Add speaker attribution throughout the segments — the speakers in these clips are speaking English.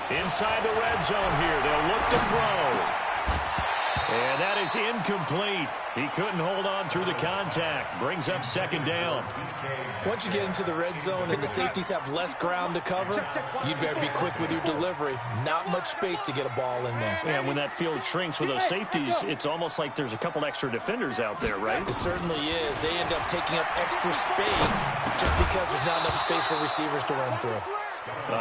Speaker 1: Inside the red zone here. They'll look to throw. And that is incomplete. He couldn't hold on through the contact. Brings up second down.
Speaker 2: Once you get into the red zone and the safeties have less ground to cover, you'd better be quick with your delivery. Not much space to get a ball in there.
Speaker 1: Yeah, when that field shrinks with those safeties, it's almost like there's a couple extra defenders out there, right?
Speaker 2: It certainly is. They end up taking up extra space just because there's not enough space for receivers to run through.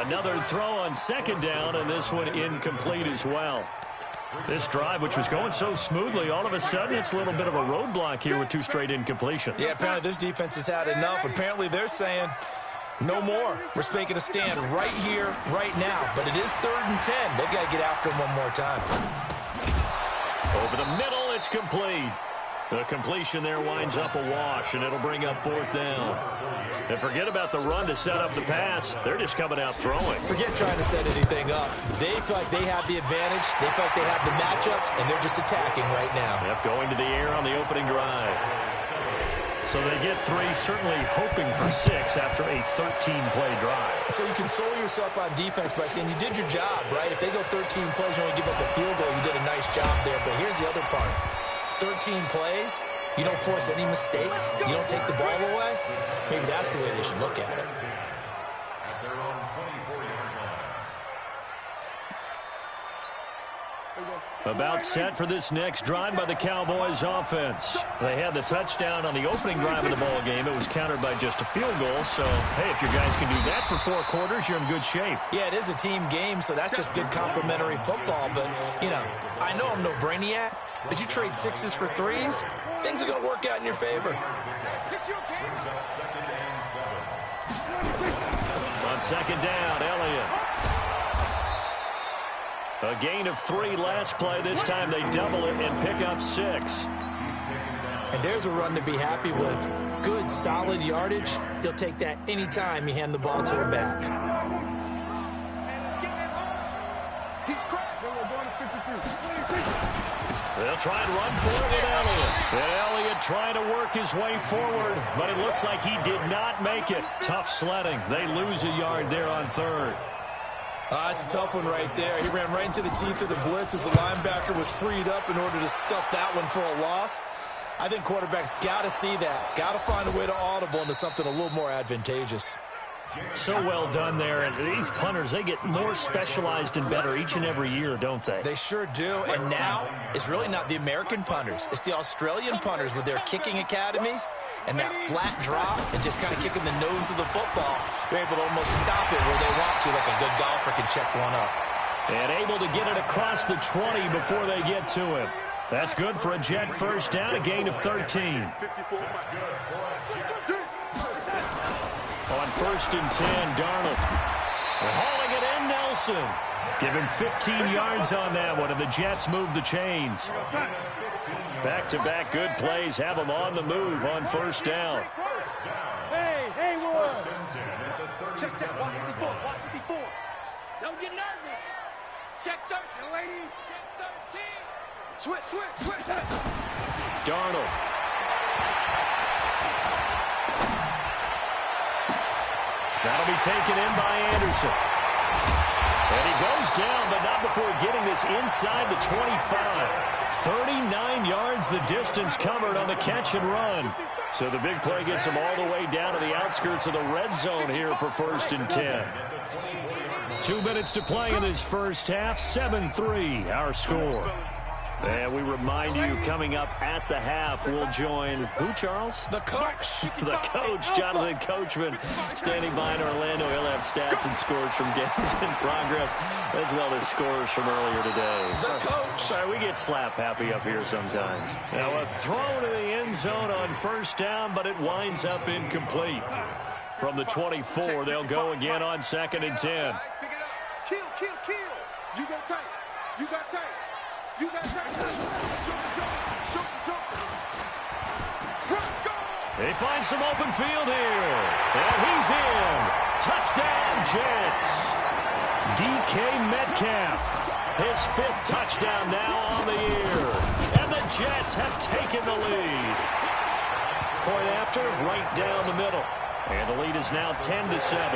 Speaker 1: Another throw on second down, and this one incomplete as well. This drive, which was going so smoothly, all of a sudden it's a little bit of a roadblock here with 2 straight incompletions.
Speaker 2: Yeah, apparently this defense has had enough. Apparently they're saying, no more. We're making a stand right here, right now. But it is 3rd and 10. They've got to get after him one more time.
Speaker 1: Over the middle, it's complete. The completion there winds up a wash, and it'll bring up 4th down. And forget about the run to set up the pass. They're just coming out throwing.
Speaker 2: Forget trying to set anything up. They feel like they have the advantage. They feel like they have the matchups, and they're just attacking right now.
Speaker 1: Yep, going to the air on the opening drive. So they get 3, certainly hoping for 6 after a 13-play drive.
Speaker 2: So you console yourself on defense by saying you did your job, right? If they go 13 plays, you only give up a field goal, you did a nice job there. But here's the other part. 13 plays, you don't force any mistakes, you don't take the ball away. Maybe that's the way they should look at it.
Speaker 1: About set for this next drive by the Cowboys offense. They had the touchdown on the opening drive of the ball game. It was countered by just a field goal. So, hey, if you guys can do that for 4 quarters, you're in good shape.
Speaker 2: Yeah, it is a team game, so that's just good complimentary football. But, you know, I know I'm no brainiac, but you trade 6s for 3s, things are going to work out in your favor.
Speaker 1: On second down, Elliott. A gain of 3 last play. This time they double it and pick up 6.
Speaker 2: And there's a run to be happy with. Good, solid yardage. He'll take that anytime you hand the ball to him back.
Speaker 1: They'll try and run for it with Elliott. And Elliott trying to work his way forward, but it looks like he did not make it. Tough sledding. They lose a yard there on 3rd.
Speaker 2: It's a tough one right there. He ran right into the teeth of the blitz as the linebacker was freed up in order to stuff that one for a loss. I think quarterbacks got to see that. Got to find a way to audible into something a little more advantageous.
Speaker 1: So well done there. And these punters, they get more specialized and better each and every year, don't they?
Speaker 2: They sure do. And now it's really not the American punters. It's the Australian punters with their kicking academies and that flat drop and just kind of kicking the nose of the football. They're able to almost stop it where they want to, like a good golfer can check one up.
Speaker 1: And able to get it across the 20 before they get to him. That's good for a Jet first down, a gain of 13. On 1st and 10, Darnold. They're hauling it in, Nelson. Give him 15 yards on that one, and the Jets move the chains. Back-to-back good plays have them on the move on 1st down.
Speaker 3: Hey, Roy. Check 154. Don't get nervous. Check 13, lady. Check 13. Switch.
Speaker 1: Darnold. That'll be taken in by Anderson. And he goes down, but not before getting this inside the 25. 39 yards the distance covered on the catch and run. So the big play gets him all the way down to the outskirts of the red zone here for 1st and 10. 2 minutes to play in this first half. 7-3 our score. And we remind you, coming up at the half, we'll join who, Charles?
Speaker 2: The coach.
Speaker 1: The coach, Jonathan Coachman, standing by in Orlando. He'll have stats and scores from games in progress, as well as scores from earlier today.
Speaker 2: The coach.
Speaker 1: Sorry, we get slap happy up here sometimes. Now a throw to the end zone on 1st down, but it winds up incomplete. From the 24, they'll go again on 2nd and 10.
Speaker 3: Kill. You got tight.
Speaker 1: They find some open field here. And he's in. Touchdown, Jets. DK Metcalf. His 5th touchdown now on the year. And the Jets have taken the lead. Point after, right down the middle. And the lead is now 10-7.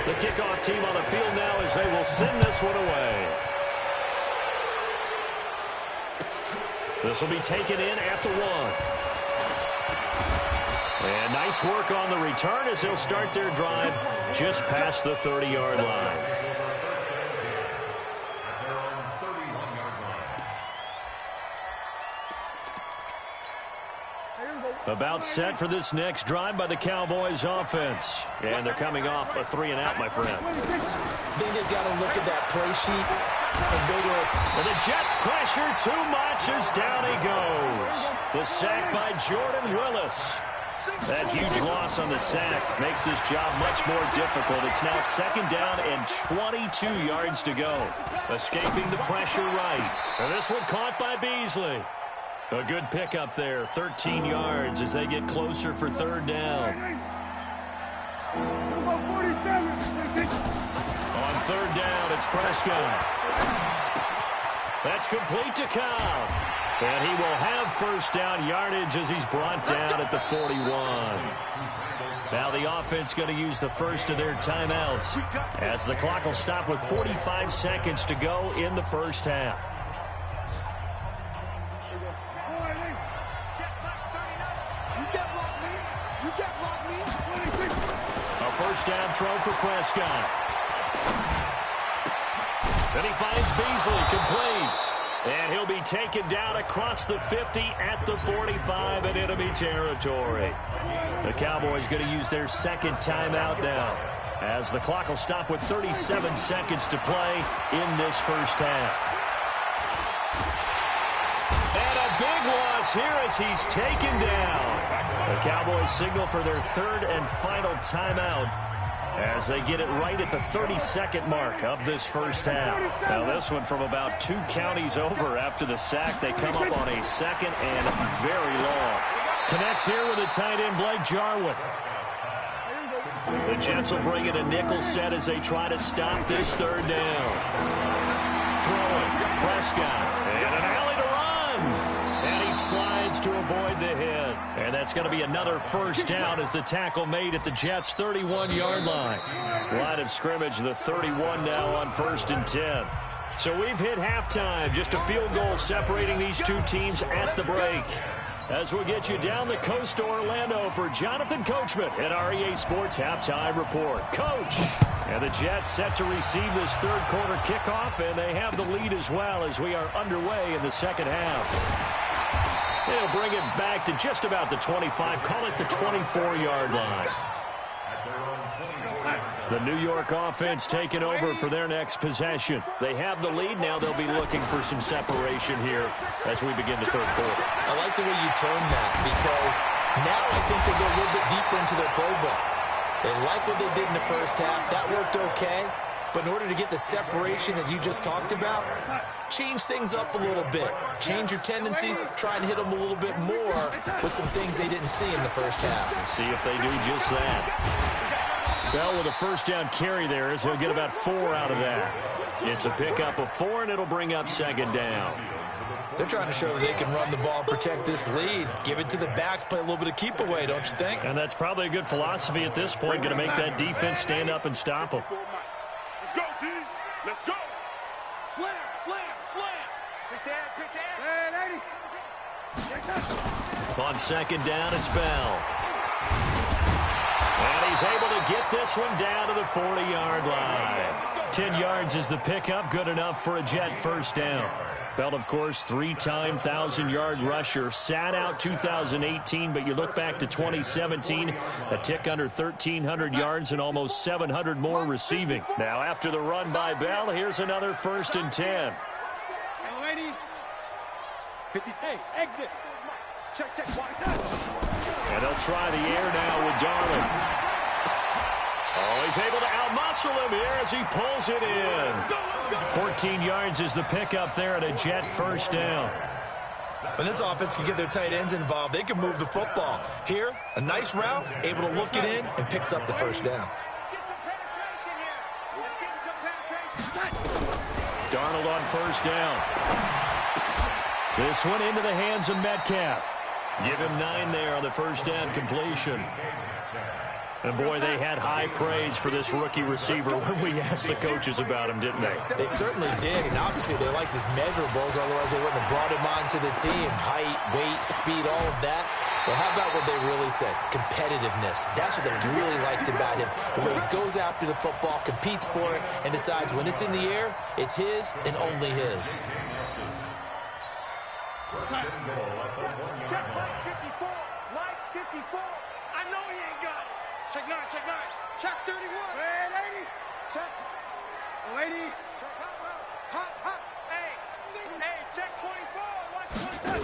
Speaker 1: The kickoff team on the field now as they will send this one away. This will be taken in at the 1. And nice work on the return as they'll start their drive just past the 30-yard line. About set for this next drive by the Cowboys offense. And they're coming off a 3-and-out, my friend.
Speaker 2: I think they've got to look at that play sheet and go to us.
Speaker 1: And the Jets pressure too much as down he goes. The sack by Jordan Willis. That huge loss on the sack makes this job much more difficult. It's now 2nd down and 22 yards to go. Escaping the pressure right. And this one caught by Beasley. A good pickup there, 13 yards as they get closer for 3rd down. On 3rd down, it's Prescott. That's complete to Cobb. And he will have 1st down yardage as he's brought down at the 41. Now the offense going to use the first of their timeouts as the clock will stop with 45 seconds to go in the first half. A 1st down throw for Prescott. Then he finds Beasley complete. And he'll be taken down across the 50 at the 45 in enemy territory. The Cowboys going to use their 2nd timeout now as the clock will stop with 37 seconds to play in this first half. And a big loss here as he's taken down. The Cowboys signal for their 3rd and final timeout as they get it right at the 32nd mark of this first half. Now this one from about 2 counties over after the sack. They come up on a 2nd and very long. Connects here with a tight end, Blake Jarwin. The Jets will bring in a nickel set as they try to stop this 3rd down. Throwing, Prescott, and an alley to run. And he slides to avoid the hit. And that's going to be another 1st down as the tackle made at the Jets' 31-yard line. Line of scrimmage, the 31 now on 1st and 10. So we've hit halftime. Just a field goal separating these two teams at the break. As we'll get you down the coast to Orlando for Jonathan Coachman at our EA Sports Halftime Report. Coach! And the Jets set to receive this 3rd quarter kickoff, and they have the lead as well as we are underway in the 2nd half. They'll bring it back to just about the 25, call it the 24-yard line. The New York offense taking over for their next possession. They have the lead. Now they'll be looking for some separation here as we begin the 3rd quarter.
Speaker 2: I like the way you term that because now I think they go a little bit deeper into their playbook. They like what they did in the first half. That worked okay. But in order to get the separation that you just talked about, change things up a little bit. Change your tendencies, try and hit them a little bit more with some things they didn't see in the first half.
Speaker 1: Let's see if they do just that. Bell with a 1st down carry there as he'll get about 4 out of that. It's a pickup of 4, and it'll bring up 2nd down.
Speaker 2: They're trying to show that they can run the ball, protect this lead. Give it to the backs, play a little bit of keep away, don't you think?
Speaker 1: And that's probably a good philosophy at this point, going to make that defense stand up and stop them.
Speaker 3: Let's go, D. Let's go. Slam, slam, slam. Pick that, pick that.
Speaker 1: On 2nd down, it's Bell. And he's able to get this one down to the 40-yard line. 10 yards is the pickup, good enough for a Jet 1st down. Bell, of course, 3-time 1,000-yard rusher. Sat out 2018, but you look back to 2017, a tick under 1,300 yards and almost 700 more receiving. Now, after the run by Bell, here's another 1st and 10.
Speaker 3: 50, hey, exit. Check, check,
Speaker 1: and they'll try the air now with Darling. Oh, he's able to outmuscle him here as he pulls it in. 14 yards is the pickup there at a Jet 1st down.
Speaker 2: When this offense can get their tight ends involved, they can move the football. Here, a nice route, able to look it in, and picks up the 1st down.
Speaker 1: Darnold on 1st down. This one into the hands of Metcalf. Give him 9 there on the 1st down completion. And, boy, they had high praise for this rookie receiver when we asked the coaches about him, didn't they?
Speaker 2: They certainly did, and obviously they liked his measurables, otherwise they wouldn't have brought him onto the team. Height, weight, speed, all of that. Well, how about what they really said? Competitiveness. That's what they really liked about him. The way he goes after the football, competes for it, and decides when it's in the air, it's his and only his.
Speaker 3: Check line 54. Line 54. I know he ain't got it. Check 9, check 9. Check 31. Hey, lady. Check. Lady. Check hot, hot. Hey, check 24. Watch 20.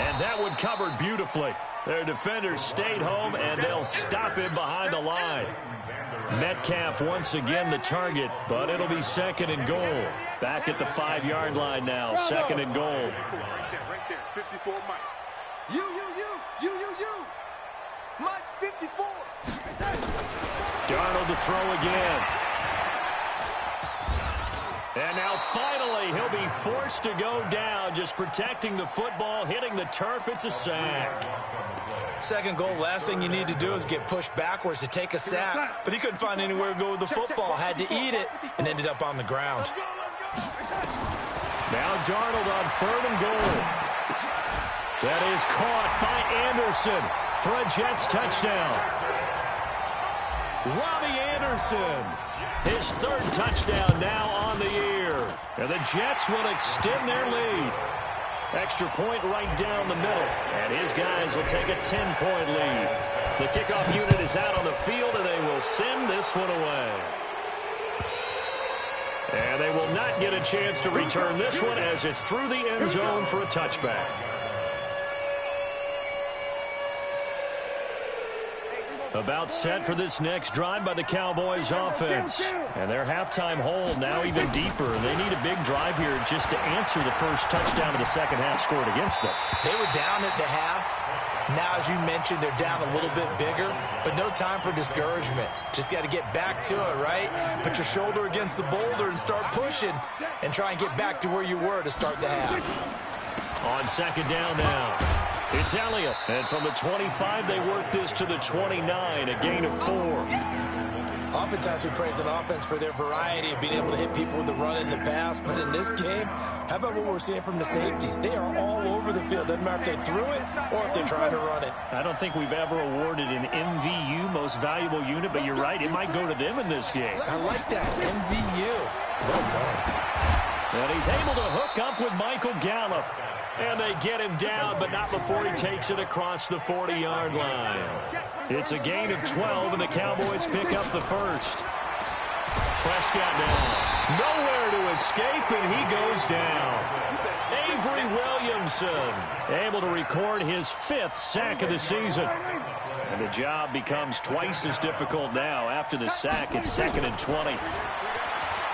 Speaker 1: And that one covered beautifully. Their defenders stayed home, and they'll stop him behind the line. Metcalf once again the target, but it'll be 2nd and goal. Back at the 5-yard line now, 2nd and goal.
Speaker 3: Right there, 54 Mike. You. Mike 54.
Speaker 1: Darnold to throw again. And now finally he'll be forced to go down, just protecting the football, hitting the turf. It's a sack.
Speaker 2: 2nd goal, last thing you need to do is get pushed backwards to take a sack. But he couldn't find anywhere to go with the football, had to eat it, and ended up on the ground.
Speaker 1: Now Darnold on 3rd and goal. That is caught by Anderson for a Jets touchdown. Robbie Anderson, his 3rd touchdown now on the year. And the Jets will extend their lead. Extra point right down the middle. And his guys will take a 10-point lead. The kickoff unit is out on the field, and they will send this one away. And they will not get a chance to return this one as it's through the end zone for a touchback. About set for this next drive by the Cowboys offense. And their halftime hold now even deeper. They need a big drive here just to answer the first touchdown of the second half scored against them.
Speaker 2: They were down at the half. Now, as you mentioned, they're down a little bit bigger, but no time for discouragement. Just got to get back to it, right? Put your shoulder against the boulder and start pushing and try and get back to where you were to start the half.
Speaker 1: On 2nd down now, it's Elliott. And from the 25, they work this to the 29, a gain of 4.
Speaker 2: Oftentimes we praise an offense for their variety of being able to hit people with the run and the pass. But in this game, how about what we're seeing from the safeties? They are all over the field. Doesn't matter if they threw it or if they're trying to run it.
Speaker 1: I don't think we've ever awarded an MVU, most valuable unit, but you're right, it might go to them in this game.
Speaker 2: I like that, MVU. Well done.
Speaker 1: And he's able to hook up with Michael Gallup. And they get him down, but not before he takes it across the 40-yard line. It's a gain of 12, and the Cowboys pick up the first. Prescott now. Nowhere to escape, and he goes down. Avery Williamson able to record his 5th sack of the season. And the job becomes twice as difficult now. After the sack, it's 2nd and 20.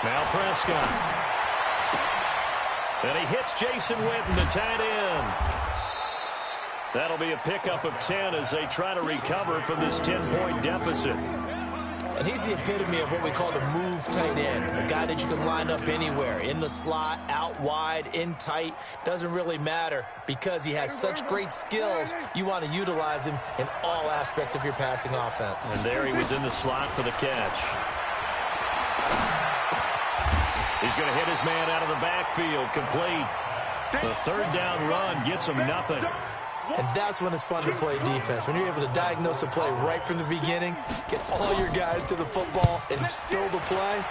Speaker 1: Now Prescott. And he hits Jason Witten, the tight end. That'll be a pickup of 10 as they try to recover from this 10-point deficit.
Speaker 2: And he's the epitome of what we call the move tight end. A guy that you can line up anywhere, in the slot, out wide, in tight. Doesn't really matter because he has such great skills. You want to utilize him in all aspects of your passing offense.
Speaker 1: And there he was in the slot for the catch. He's going to hit his man out of the backfield, complete. The 3rd down run gets him nothing.
Speaker 2: And that's when it's fun to play defense. When you're able to diagnose a play right from the beginning, get all your guys to the football, and throw the play,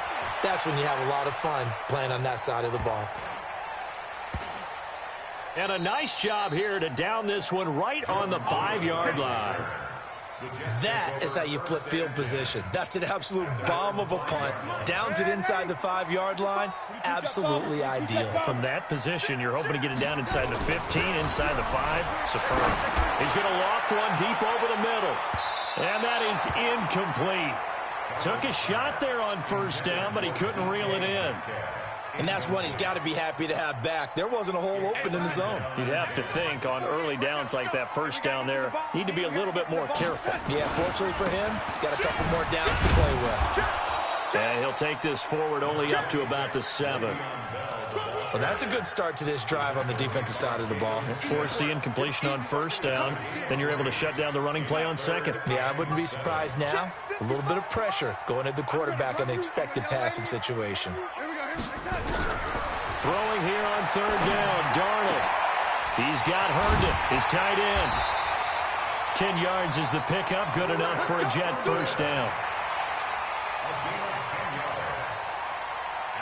Speaker 2: that's when you have a lot of fun playing on that side of the ball.
Speaker 1: And a nice job here to down this one right on the 5-yard line.
Speaker 2: That is how you flip field position. That's an absolute bomb of a punt. Downs it inside the 5-yard line. Absolutely ideal.
Speaker 1: From that position, you're hoping to get it down inside the 15, inside the 5. Superb. He's going to loft one deep over the middle. And that is incomplete. Took a shot there on 1st down, but he couldn't reel it in.
Speaker 2: And that's one he's got to be happy to have back. There wasn't a hole open in the zone.
Speaker 1: You'd have to think on early downs like that 1st down there, need to be a little bit more careful.
Speaker 2: Yeah, fortunately for him, got a couple more downs to play with.
Speaker 1: And he'll take this forward only up to about the 7.
Speaker 2: Well, that's a good start to this drive on the defensive side of the ball.
Speaker 1: Force the incompletion on first down. Then you're able to shut down the running play on second.
Speaker 2: Yeah, I wouldn't be surprised now. A little bit of pressure going at the quarterback in an expected passing situation.
Speaker 1: Throwing here on third down, Darnold. He's got Herndon, his tight end. 10 yards is the pickup, good enough for a Jet first down.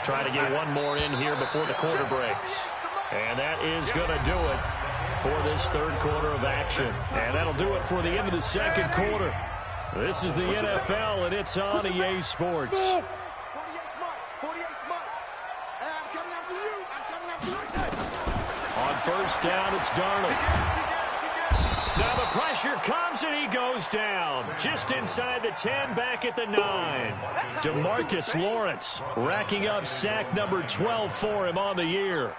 Speaker 1: Try to get one more in here before the quarter breaks. And that is going to do it for this third quarter of action. And that'll do it for the end of the second quarter. This is the NFL, and it's on EA Sports. On first down, it's Darnold. Now the pressure comes, and he goes down. Just inside the 10, back at the 9. DeMarcus Lawrence racking up sack number 12 for him on the year.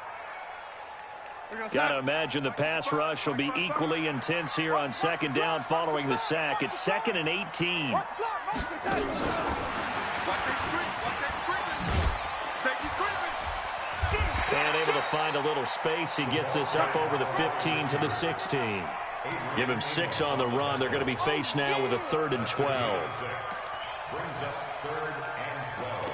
Speaker 1: Got to imagine the pass rush will be equally intense here on second down following the sack. It's 2nd and 18. And able to find a little space. He gets us up over the 15 to the 16. Give him 6 on the run. They're going to be faced now with a 3rd and 12.
Speaker 3: Brings up 3rd and 12.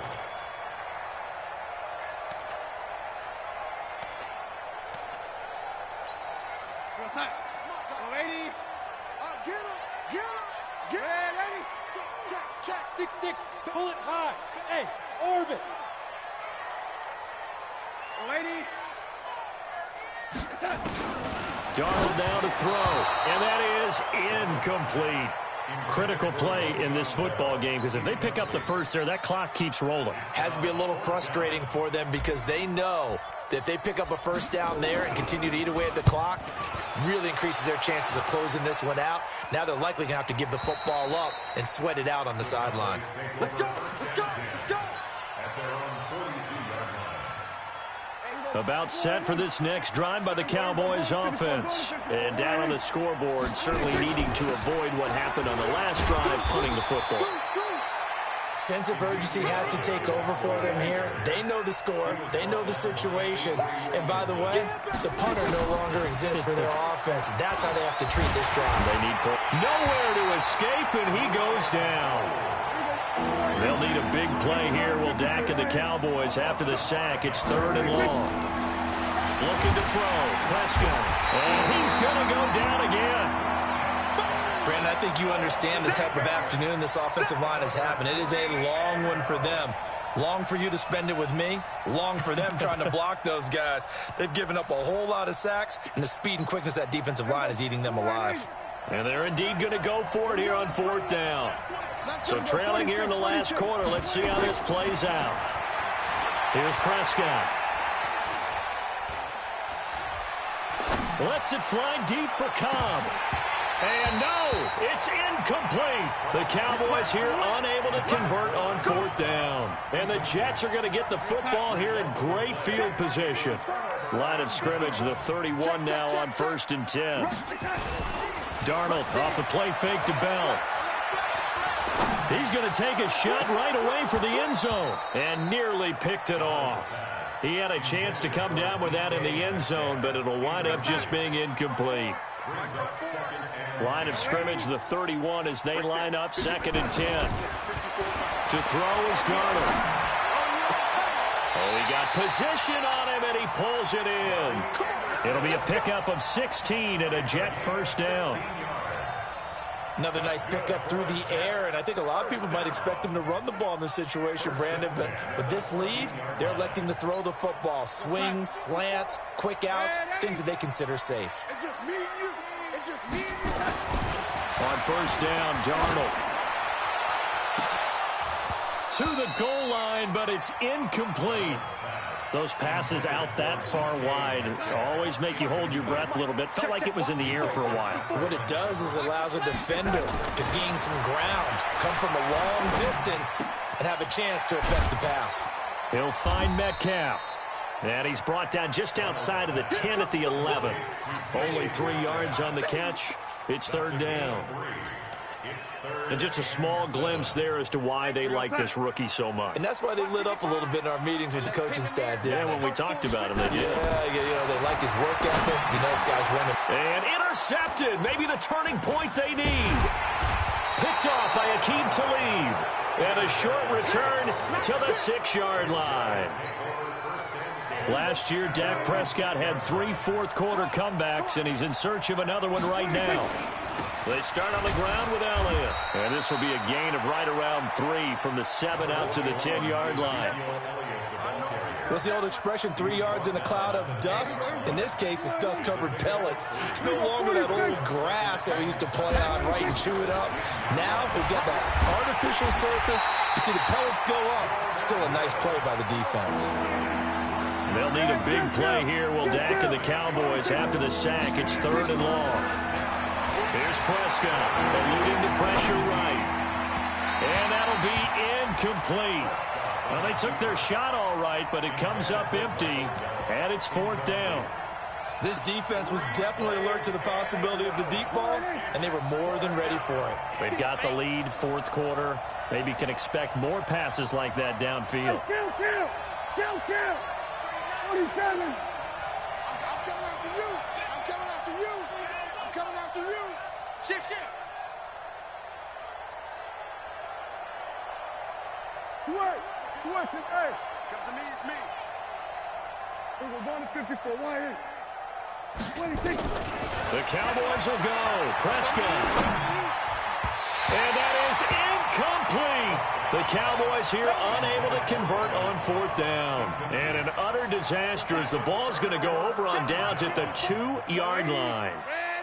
Speaker 4: Get him, lady. Check, 6-6, pull it high. Hey, orbit. Lady.
Speaker 1: Darnold now to throw, and that is incomplete. Critical play in this football game, because if they pick up the first there, that clock keeps rolling.
Speaker 2: Has to be a little frustrating for them because they know that if they pick up a first down there and continue to eat away at the clock, really increases their chances of closing this one out. Now they're likely going to have to give the football up and sweat it out on the sideline.
Speaker 3: Let's go, let's go, let's go.
Speaker 1: About set for this next drive by the Cowboys offense. And down on the scoreboard, certainly needing to avoid what happened on the last drive, punting the football.
Speaker 2: Sense of urgency has to take over for them here. They know the score. They know the situation. And by the way, the punter no longer exists for their offense. That's how they have to treat this drive.
Speaker 1: They need nowhere to escape, and he goes down. They'll need a big play here. Will Dak and the Cowboys after the sack. It's 3rd and long. Looking to throw. Prescott. And he's going to go down again.
Speaker 2: Brandon, I think you understand the type of afternoon this offensive line is having. It is a long one for them. Long for you to spend it with me. Long for them trying to block those guys. They've given up a whole lot of sacks, and the speed and quickness of that defensive line is eating them alive.
Speaker 1: And they're indeed going to go for it here on 4th down. So trailing here in the last quarter. Let's see how this plays out. Here's Prescott. Lets it fly deep for Cobb. And no, it's incomplete. The Cowboys here unable to convert on 4th down. And the Jets are going to get the football here in great field position. Line of scrimmage, the 31 now on 1st and 10. Darnold off the play fake to Bell. He's going to take a shot right away for the end zone and nearly picked it off. He had a chance to come down with that in the end zone, but it'll wind up just being incomplete. Line of scrimmage, the 31 as they line up 2nd and 10. To throw is Darnold. Oh, he got position on him, and he pulls it in. It'll be a pickup of 16 and a Jet first down.
Speaker 2: Another nice pickup through the air, and I think a lot of people might expect them to run the ball in this situation, Brandon, but with this lead, they're electing to throw the football. Swings, slants, quick outs, things that they consider safe.
Speaker 3: It's just me and you. It's just me and you.
Speaker 1: On 1st down, Darnold. To the goal line, but it's incomplete. Those passes out that far wide always make you hold your breath a little bit. Felt like it was in the air for a while.
Speaker 2: What it does is it allows a defender to gain some ground, come from a long distance, and have a chance to affect the pass.
Speaker 1: He'll find Metcalf. And he's brought down just outside of the 10 at the 11. Only 3 yards on the catch. It's 3rd down. And just a small glimpse there as to why they like this rookie so much.
Speaker 2: And that's why they lit up a little bit in our meetings with the coaching staff, didn't they?
Speaker 1: When we talked about him, they did.
Speaker 2: Yeah, they like his work ethic. You know, this guy's running.
Speaker 1: And intercepted. Maybe the turning point they need. Picked off by Aqib Talib. And a short return to the 6-yard line. Last year, Dak Prescott had 3 fourth-quarter comebacks, and he's in search of another one right now. They start on the ground with Elliott. And this will be a gain of right around 3 from the 7 out to the 10-yard line.
Speaker 2: What's the old expression, 3 yards in a cloud of dust? In this case, it's dust-covered pellets. It's no longer that old grass that we used to play on, right, and chew it up. Now we've got that artificial surface. You see the pellets go up. Still a nice play by the defense.
Speaker 1: They'll need a big play here. Will Dak and the Cowboys after the sack? It's 3rd and long. Here's Prescott, eluding the pressure right. And that'll be incomplete. Well, they took their shot all right, but it comes up empty, and it's 4th down.
Speaker 2: This defense was definitely alert to the possibility of the deep ball, and they were more than ready for it.
Speaker 1: They've got the lead, 4th quarter. Maybe can expect more passes like that downfield.
Speaker 3: Kill! 47! I'm coming after you! I'm coming after you! Shift! Switch! Hey! Come to me, it's me. We're going to 54. 26.
Speaker 1: The Cowboys will go. Prescott. And that is incomplete. The Cowboys here unable to convert on 4th down. And an utter disaster as the ball's going to go over on downs at the 2-yard line.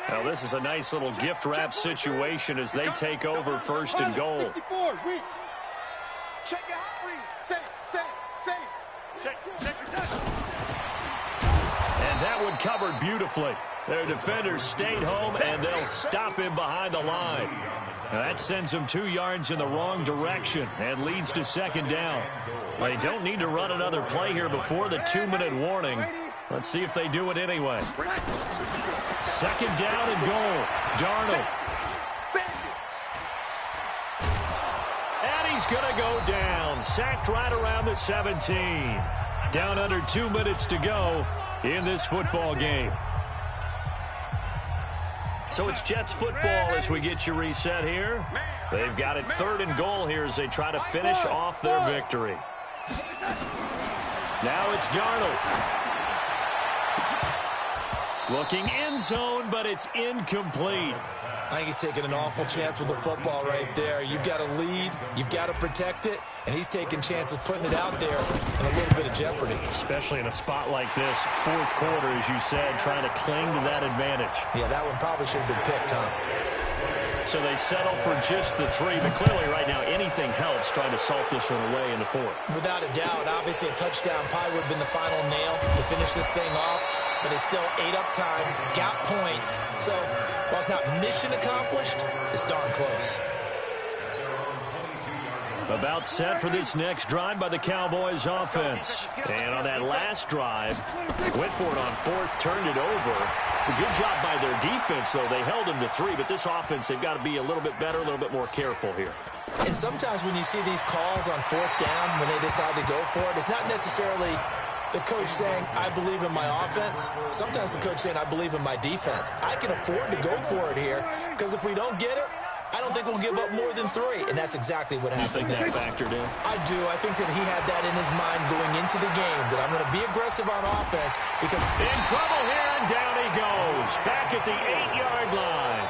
Speaker 1: Now, this is a nice little gift wrap situation as they take over 1st and goal.
Speaker 3: Check your hot read. Say. Check.
Speaker 1: And that one covered beautifully. Their defenders stayed home, and they'll stop him behind the line. Now that sends them 2 yards in the wrong direction and leads to 2nd down. They don't need to run another play here before the 2-minute warning. Let's see if they do it anyway. 2nd down and goal. Darnold. And he's going to go down. Sacked right around the 17. Down under 2 minutes to go in this football game. So it's Jets football as we get you reset here. They've got it 3rd and goal here as they try to finish off their victory. Now it's Darnold. Looking end zone, but it's incomplete.
Speaker 2: I think he's taking an awful chance with the football right there. You've got to lead, you've got to protect it, and he's taking chances putting it out there in a little bit of jeopardy.
Speaker 1: Especially in a spot like this, 4th quarter, as you said, trying to cling to that advantage.
Speaker 2: Yeah, that one probably should have been picked, huh?
Speaker 1: So they settle for just the 3, but clearly right now anything helps trying to salt this one away in the 4th.
Speaker 2: Without a doubt, obviously a touchdown probably would have been the final nail to finish this thing off, but it's still 8 up time, got points, so while it's not mission accomplished, it's darn close.
Speaker 1: About set for this next drive by the Cowboys offense. And on that last drive, went for it on 4th, turned it over. A good job by their defense, though. They held them to 3, but this offense, they've got to be a little bit better, a little bit more careful here.
Speaker 2: And sometimes when you see these calls on 4th down, when they decide to go for it, it's not necessarily the coach saying, I believe in my offense. Sometimes the coach saying, I believe in my defense. I can afford to go for it here, because if we don't get it, I don't think we'll give up more than 3, and that's exactly what happened.
Speaker 1: You think that factored in?
Speaker 2: I do. I think that he had that in his mind going into the game, that I'm going to be aggressive on offense because...
Speaker 1: In trouble here, and down he goes. Back at the 8-yard line.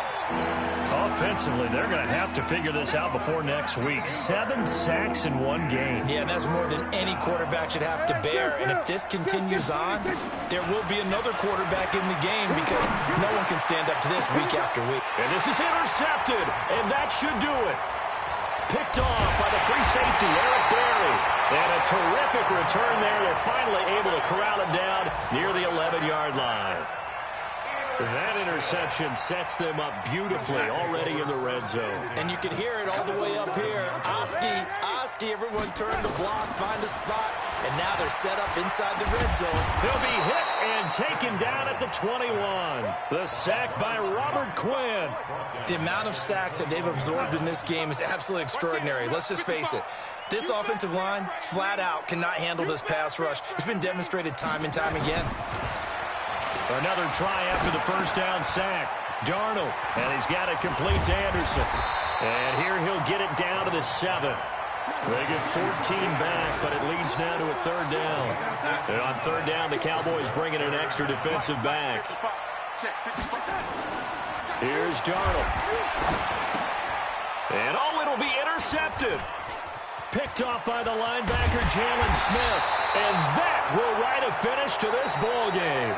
Speaker 1: Offensively, they're going to have to figure this out before next week. 7 sacks in 1 game.
Speaker 2: Yeah, and that's more than any quarterback should have to bear. And if this continues on, there will be another quarterback in the game because no one can stand up to this week after week.
Speaker 1: And this is intercepted, and that should do it. Picked off by the free safety, Eric Berry. And a terrific return there. They're finally able to corral him down near the 11-yard line. That interception sets them up beautifully already in the red zone.
Speaker 2: And you can hear it all the way up here. Oski, everyone turn the block, find a spot. and now they're set up inside the red zone.
Speaker 1: He'll be hit and taken down at the 21. The sack by Robert Quinn.
Speaker 2: The amount of sacks that they've absorbed in this game is absolutely extraordinary. Let's just face it. This offensive line, flat out, cannot handle this pass rush. It's been demonstrated time and time again.
Speaker 1: Another try after the first down sack. Darnold, and he's got it complete to Anderson. And here he'll get it down to the 7. They get 14 back, but it leads now to a third down. And on third down, the Cowboys bring in an extra defensive back. Here's Darnold. And it'll be intercepted. Picked off by the linebacker, Jalen Smith. And that will write a finish to this ball game.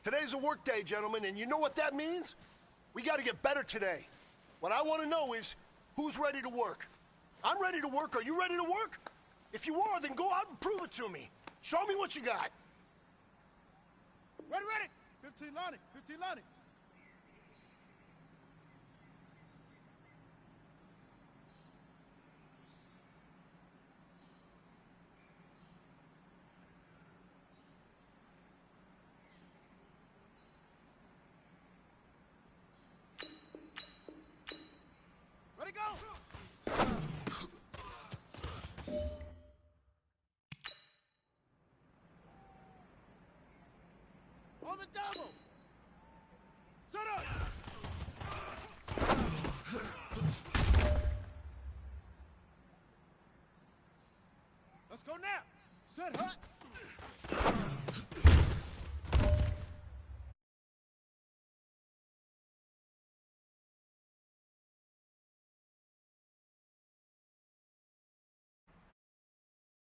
Speaker 3: Today's a work day, gentlemen, and you know what that means? We got to get better today. What I want to know is, who's ready to work? I'm ready to work. Are you ready to work? If you are, then go out and prove it to me. Show me what you got.
Speaker 4: Ready, ready. 15 Lonnie. 15 Lonnie. Ready, go. On the double. Set up. Let's go now. Set hut.